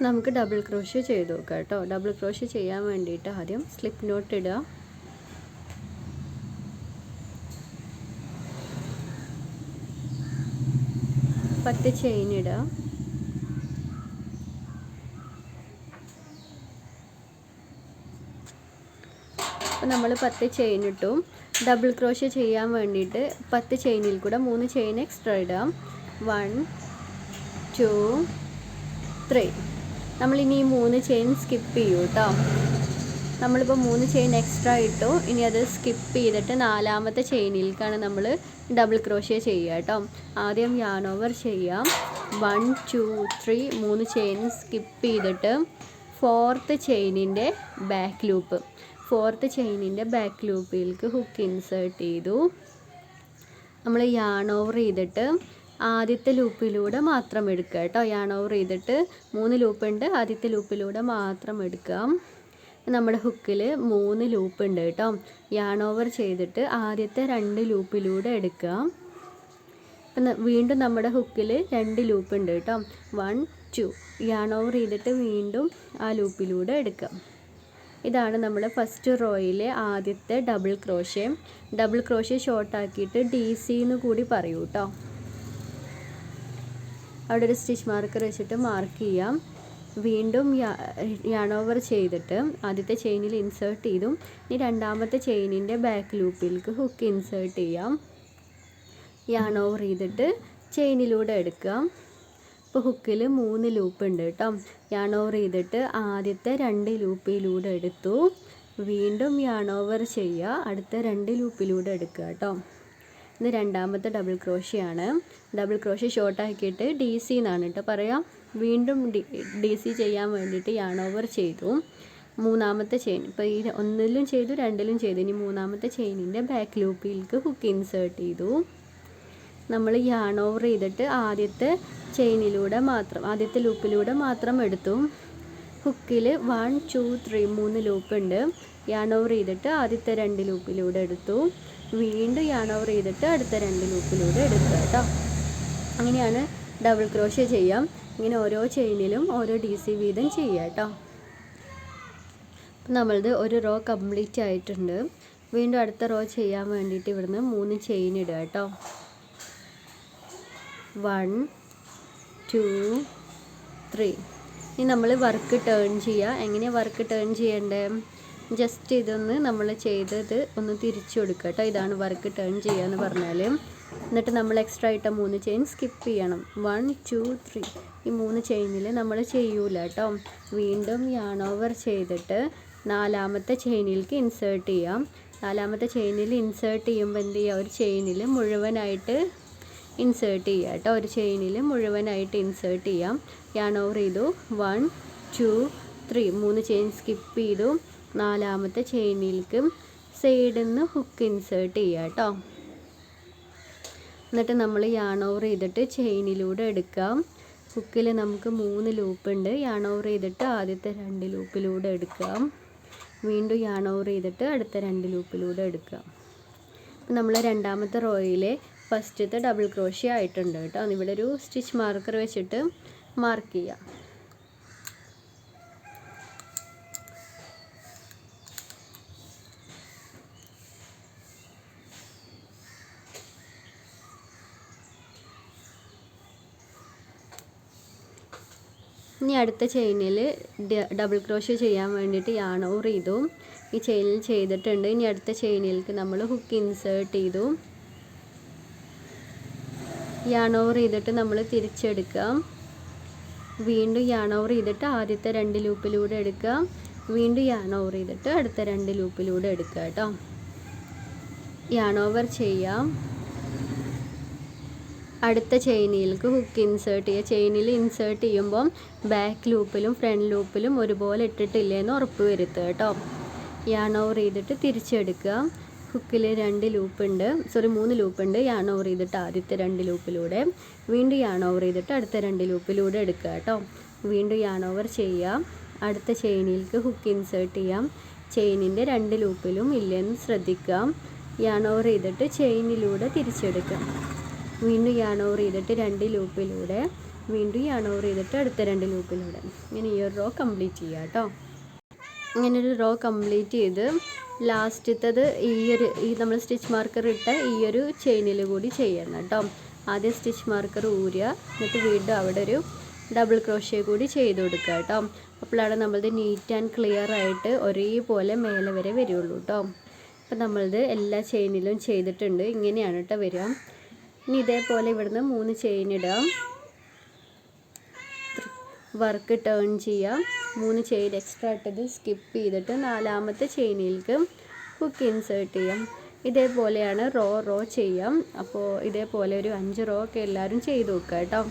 നമുക്ക് double crochet ചെയ്ത് നോക്കാം കേട്ടോ. ഡബിൾ ക്രോഷ്യ ചെയ്യാൻ വേണ്ടിയിട്ട് ആദ്യം സ്ലിപ്പ് നോട്ട് ഇടുക. പത്ത് ചെയിൻ ഇടുക. അപ്പോൾ നമ്മൾ 10 ചെയിൻ ഇട്ടു. ഡബിൾ ക്രോഷ്യ ചെയ്യാൻ വേണ്ടിയിട്ട് 10 ചെയിനിൽ കൂടെ 3 ചെയിൻ എക്സ്ട്രാ ഇടാം. 1 2 3. നമ്മളിനി ഈ 3 ചെയിൻ സ്കിപ്പ് ചെയ്യൂ കേട്ടോ. നമ്മളിപ്പോൾ 3 ചെയിൻ എക്സ്ട്രാ ഇട്ടു. ഇനി അത് സ്കിപ്പ് ചെയ്തിട്ട് 4ാമത്തെ ചെയിനിലേക്കാണ് നമ്മൾ ഡബിൾ ക്രോഷ്യ ചെയ്യുക കേട്ടോ. ആദ്യം യാൺ ഓവർ ചെയ്യാം. 1 2 3 3 ചെയിൻ സ്കിപ്പ് ചെയ്തിട്ട് 4th ചെയിനിൻ്റെ ബാക്ക് ലൂപ്പ്. 4th ചെയിനിൻ്റെ ബാക്ക് ലൂപ്പിലേക്ക് ഹുക്ക് ഇൻസേർട്ട് ചെയ്തു. നമ്മൾ യാൺ ഓവർ ചെയ്തിട്ട് ആദ്യത്തെ ലൂപ്പിലൂടെ മാത്രം എടുക്കുക കേട്ടോ. യാൺ ഓവർ ചെയ്തിട്ട് 3 ലൂപ്പുണ്ട്. ആദ്യത്തെ ലൂപ്പിലൂടെ മാത്രം എടുക്കാം. നമ്മുടെ ഹുക്കിൽ 3 ലൂപ്പ് ഉണ്ട് കേട്ടോ. യാൺ ഓവർ ചെയ്തിട്ട് ആദ്യത്തെ 2 ലൂപ്പിലൂടെ എടുക്കാം. അപ്പം വീണ്ടും നമ്മുടെ ഹുക്കിൽ 2 ലൂപ്പ് ഉണ്ട് കേട്ടോ. 1 2 യാൺ ഓവർ ചെയ്തിട്ട് വീണ്ടും ആ ലൂപ്പിലൂടെ എടുക്കാം. ഇതാണ് നമ്മുടെ ഫസ്റ്റ് റോയിലെ ആദ്യത്തെ ഡബിൾ ക്രോഷ്യ. ഡബിൾ ക്രോഷ്യ ഷോർട്ടാക്കിയിട്ട് DC എന്ന് കൂടി പറയൂ കേട്ടോ. അവിടെ ഒരു സ്റ്റിച്ച് മാർക്കർ വെച്ചിട്ട് മാർക്ക് ചെയ്യാം. വീണ്ടും യാൺ ഓവർ ചെയ്തിട്ട് ആദ്യത്തെ ചെയിനിൽ ഇൻസേർട്ട് ചെയ്തു. ഇനി 2ാമത്തെ ചെയിനിൻ്റെ ബാക്ക് ലൂപ്പിലേക്ക് ഹുക്ക് ഇൻസേർട്ട് ചെയ്യാം. യാൺ ഓവർ ചെയ്തിട്ട് ചെയിനിലൂടെ എടുക്കാം. ഇപ്പോൾ ഹുക്കിൽ 3 ലൂപ്പ് ഉണ്ട് കേട്ടോ. യാൺ ഓവർ ചെയ്തിട്ട് ആദ്യത്തെ 2 ലൂപ്പിലൂടെ എടുത്തു. വീണ്ടും യാൺ ഓവർ ചെയ്യുക. അടുത്ത 2 ലൂപ്പിലൂടെ എടുക്കുക കേട്ടോ. ഇത് 2ാമത്തെ ഡബിൾ ക്രോഷ്യാണ്. ഡബിൾ ക്രോഷ്യ ഷോർട്ടാക്കിയിട്ട് DC എന്നാണ് കേട്ടോ പറയാം. വീണ്ടും DC ചെയ്യാൻ വേണ്ടിയിട്ട് യാൺ ഓവർ ചെയ്തു. 3ാമത്തെ ചെയിൻ ഇപ്പോൾ ഈ 1ലും ചെയ്തു 2ലും ചെയ്തു. ഇനി 3ാമത്തെ ചെയിനിൻ്റെ ബാക്ക് ലൂപ്പിലേക്ക് ഹുക്ക് ഇൻസേർട്ട് ചെയ്തു. നമ്മൾ യാൺ ഓവർ ചെയ്തിട്ട് ആദ്യത്തെ ചെയിനിലൂടെ മാത്രം ആദ്യത്തെ ലൂപ്പിലൂടെ മാത്രം എടുത്തു. ഹുക്കിൽ 1 2 3 3 ലൂപ്പ് ഉണ്ട്. യാൺ ഓവർ ചെയ്തിട്ട് ആദ്യത്തെ 2 ലൂപ്പിലൂടെ എടുത്തു. വീണ്ടും യാൺ ഓവർ ചെയ്തിട്ട് അടുത്ത 2 ലൂപ്പിലൂടെ എടുക്കുക കേട്ടോ. അങ്ങനെയാണ് ഡബിൾ ക്രോഷ്യ ചെയ്യാം. ഇങ്ങനെ ഓരോ ചെയിനിലും ഓരോ DC വീതം ചെയ്യുക കേട്ടോ. അപ്പം നമ്മളത് ഒരു റോ കംപ്ലീറ്റ് ആയിട്ടുണ്ട്. വീണ്ടും അടുത്ത റോ ചെയ്യാൻ വേണ്ടിയിട്ട് ഇവിടുന്ന് 3 ചെയിൻ ഇടുക കേട്ടോ. 1 2 3. ഇനി നമ്മൾ വർക്ക് ടേൺ ചെയ്യുക. എങ്ങനെയാണ് വർക്ക് ടേൺ ചെയ്യേണ്ടത്? ജസ്റ്റ് ഇതൊന്ന് നമ്മൾ ചെയ്തത് ഒന്ന് തിരിച്ചു കൊടുക്കുക കേട്ടോ. ഇതാണ് വർക്ക് ടേൺ ചെയ്യുക എന്ന് പറഞ്ഞാൽ. എന്നിട്ട് നമ്മൾ എക്സ്ട്രാ ഇട്ട 3 ചെയിൻ സ്കിപ്പ് ചെയ്യണം. 1 2 3 ഈ 3 ചെയിനിൽ നമ്മൾ ചെയ്യൂല കേട്ടോ. വീണ്ടും യാൺ ഓവർ ചെയ്തിട്ട് 4ാമത്തെ ചെയിനിലേക്ക് ഇൻസേർട്ട് ചെയ്യാം. 4ാമത്തെ ചെയിനിൽ ഇൻസേർട്ട് ചെയ്യുമ്പോൾ എന്ത് ചെയ്യുക? ഒരു ചെയിനിൽ മുഴുവനായിട്ട് ഇൻസേർട്ട് ചെയ്യുക കേട്ടോ. ഒരു ചെയിനിൽ മുഴുവനായിട്ട് ഇൻസേർട്ട് ചെയ്യാം. യാൺ ഓവർ ചെയ്തു. 1 2 3 3 ചെയിൻ സ്കിപ്പ് ചെയ്തു. 4ാമത്തെ ചെയിനിലേക്ക് സൈഡിൽ നിന്ന് ഹുക്ക് ഇൻസേർട്ട് ചെയ്യുക കേട്ടോ. എന്നിട്ട് നമ്മൾ യാൺ ഓവർ ചെയ്തിട്ട് ചെയിനിലൂടെ എടുക്കാം. ഹുക്കിൽ നമുക്ക് 3 ലൂപ്പ് ഉണ്ട്. യാൺ ഓവർ ചെയ്തിട്ട് ആദ്യത്തെ 2 ലൂപ്പിലൂടെ എടുക്കാം. വീണ്ടും യാൺ ഓവർ ചെയ്തിട്ട് അടുത്ത 2 ലൂപ്പിലൂടെ എടുക്കാം. നമ്മൾ 2ാമത്തെ റോയിലെ ഫസ്റ്റത്തെ ഡബിൾ ക്രോഷ്യ ആയിട്ടുണ്ട് കേട്ടോ. ഇവിടെ ഒരു സ്റ്റിച്ച് മാർക്കർ വെച്ചിട്ട് മാർക്ക് ചെയ്യാം. ഇനി അടുത്ത ചെയിനിൽ ഡബിൾ ക്രോഷ്യ ചെയ്യാൻ വേണ്ടിയിട്ട് യാൺ ഓവർ ചെയ്തു. ഈ ചെയിനിൽ ചെയ്തിട്ടുണ്ട്. ഇനി അടുത്ത ചെയിനിലേക്ക് നമ്മൾ ഹുക്ക് ഇൻസേർട്ട് ചെയ്തു. യാൺ ഓവർ ചെയ്തിട്ട് നമ്മൾ തിരിച്ചെടുക്കാം. വീണ്ടും യാൺ ഓവർ ചെയ്തിട്ട് ആദ്യത്തെ 2 ലൂപ്പിലൂടെ എടുക്കാം. വീണ്ടും യാൺ ഓവർ ചെയ്തിട്ട് അടുത്ത 2 ലൂപ്പിലൂടെ എടുക്കുക കേട്ടോ. യാൺ ഓവർ ചെയ്യാം. അടുത്ത ചെയിനിലേക്ക് ഹുക്ക് ഇൻസേർട്ട് ചെയ്യുക. ചെയിനിൽ ഇൻസേർട്ട് ചെയ്യുമ്പം ബാക്ക് ലൂപ്പിലും ഫ്രണ്ട് ലൂപ്പിലും ഒരുപോലെ ഇട്ടിട്ടില്ലെന്ന് ഉറപ്പ് വരുത്തുക കേട്ടോ. യാൺ ഓവർ ചെയ്തിട്ട് തിരിച്ചെടുക്കുക. ഹുക്കിൽ 2 ലൂപ്പുണ്ട് 3 ലൂപ്പുണ്ട്. യാൺ ഓവർ ചെയ്തിട്ട് ആദ്യത്തെ 2 ലൂപ്പിലൂടെ വീണ്ടും യാൺ ഓവർ ചെയ്തിട്ട് അടുത്ത 2 ലൂപ്പിലൂടെ എടുക്കുക കേട്ടോ. വീണ്ടും യാൺ ഓവർ ചെയ്യാം. അടുത്ത ചെയിനിലേക്ക് ഹുക്ക് ഇൻസേർട്ട് ചെയ്യാം. ചെയിനിൻ്റെ 2 ലൂപ്പിലും ഇല്ലെന്ന് ശ്രദ്ധിക്കാം. യാൺ ഓവർ ചെയ്തിട്ട് ചെയിനിലൂടെ തിരിച്ചെടുക്കാം. വീണ്ടും യാൺ ഓവർ ചെയ്തിട്ട് 2 ലൂപ്പിലൂടെ വീണ്ടും യാൺ ഓവർ ചെയ്തിട്ട് അടുത്ത 2 ലൂപ്പിലൂടെ ഇങ്ങനെ ഈ ഒരു റോ കംപ്ലീറ്റ് ചെയ്യുക കേട്ടോ. ഇങ്ങനെ ഒരു റോ കംപ്ലീറ്റ് ചെയ്ത് ലാസ്റ്റത്തത് ഈ നമ്മൾ സ്റ്റിച്ച് മാർക്കർ ഇട്ട ഈ ഒരു ചെയിനിൽ കൂടി ചെയ്യണം കേട്ടോ. ആദ്യം സ്റ്റിച്ച് മാർക്കർ ഊരുക, എന്നിട്ട് വീണ്ടും അവിടെ ഒരു ഡബിൾ ക്രോഷ്യ കൂടി ചെയ്ത് കൊടുക്കുക കേട്ടോ. അപ്പോഴാണ് നമ്മളത് നീറ്റ് ആൻഡ് ക്ലിയർ ആയിട്ട് ഒരേപോലെ മേലെ വരെ വരുള്ളൂ കേട്ടോ. അപ്പം നമ്മളത് എല്ലാ ചെയിനിലും ചെയ്തിട്ടുണ്ട്. ഇങ്ങനെയാണ് കേട്ടോ വരിക. ഇനി ഇതേപോലെ ഇവിടുന്ന് 3 ചെയിൻ ഇടാം, വർക്ക് ടേൺ ചെയ്യാം. 3 ചെയിൻ എക്സ്ട്രാ ഇട്ടത് സ്കിപ്പ് ചെയ്തിട്ട് 4ാമത്തെ ചെയിനിലേക്ക് ഹുക്ക് ഇൻസേർട്ട് ചെയ്യാം. ഇതേപോലെയാണ് റോ ചെയ്യാം. അപ്പോൾ ഇതേപോലെ ഒരു 5 റോ ഒക്കെ എല്ലാവരും ചെയ്ത് നോക്കുക കേട്ടോ.